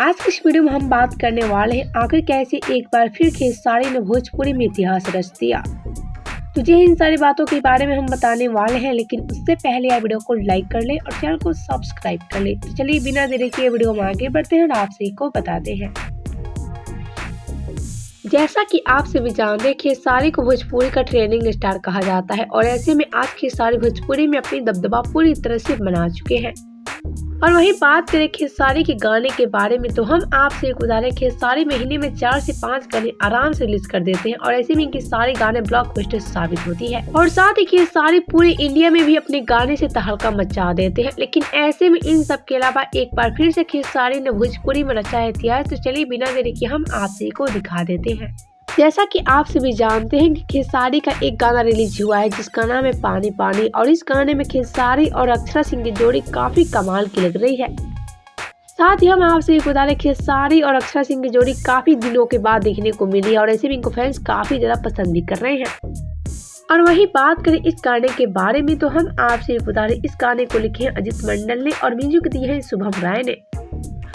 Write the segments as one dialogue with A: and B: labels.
A: आज की इस वीडियो में हम बात करने वाले हैं आखिर कैसे एक बार फिर खेसारी ने भोजपुरी में इतिहास रच दिया। तुझे इन सारी बातों के बारे में हम बताने वाले हैं, लेकिन उससे पहले आप वीडियो को लाइक कर ले और चैनल को सब्सक्राइब कर ले। तो चलिए बिना देरी किए वीडियो में आगे बढ़ते हैं और आप सभी को बताते हैं। जैसा कि आप सभी जानते हैं, खेसारी को भोजपुरी का ट्रेंडिंग स्टार कहा जाता है और ऐसे में आज खेसारी भोजपुरी में अपनी दबदबा पूरी तरह से बना चुके हैं। और वही बात करें खेसारी के गाने के बारे में, तो हम आपसे एक उदाहरण, खेसारी महीने में 4 से 5 गाने आराम से रिलीज कर देते हैं और ऐसे में इनके सारे गाने ब्लॉकबस्टर साबित होती है। और साथ ही खेसारी पूरे इंडिया में भी अपने गाने से तहलका मचा देते हैं। लेकिन ऐसे में इन सब के अलावा एक बार फिर से खेसारी ने भोजपुरी में रचा है इतिहास। तो चलिए बिना देरी के हम आपसे को दिखा देते हैं। जैसा कि आप सभी जानते हैं कि खेसारी का एक गाना रिलीज हुआ है जिसका नाम है पानी पानी, और इस गाने में खेसारी और अक्षरा सिंह की जोड़ी काफी कमाल की लग रही है। साथ ही हम आपसे एक बता दें, खेसारी और अक्षरा सिंह की जोड़ी काफी दिनों के बाद देखने को मिली और ऐसे में इनको फैंस काफी ज्यादा पसंद भी कर रहे हैं। और वही बात करें इस गाने के बारे में, तो हम आपसे बता दें इस गाने को लिखे हैं अजित मंडल ने और म्यूजिक दी है शुभम राय ने।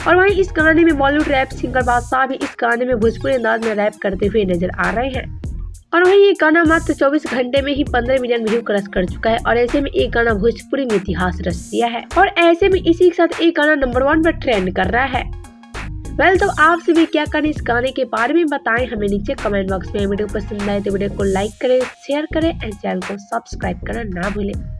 A: और वहीं इस गाने में बॉलीवुड रैप सिंगर बादशाह भी इस गाने में भोजपुरी अंदाज में रैप करते हुए नजर आ रहे हैं। और वहीं ये गाना मात्र 24 घंटे में ही 15 मिलियन व्यू क्रॉस कर चुका है और ऐसे में एक गाना भोजपुरी में इतिहास रच दिया है और ऐसे में इसी के साथ एक गाना नंबर 1 पर ट्रेंड कर रहा है। तो आप सभी क्या करें इस गाने के बारे में बताएं हमें नीचे कमेंट बॉक्स में। वीडियो पसंद आए तो वीडियो को लाइक करें, शेयर करें एंड चैनल को सब्सक्राइब करना ना भूलें।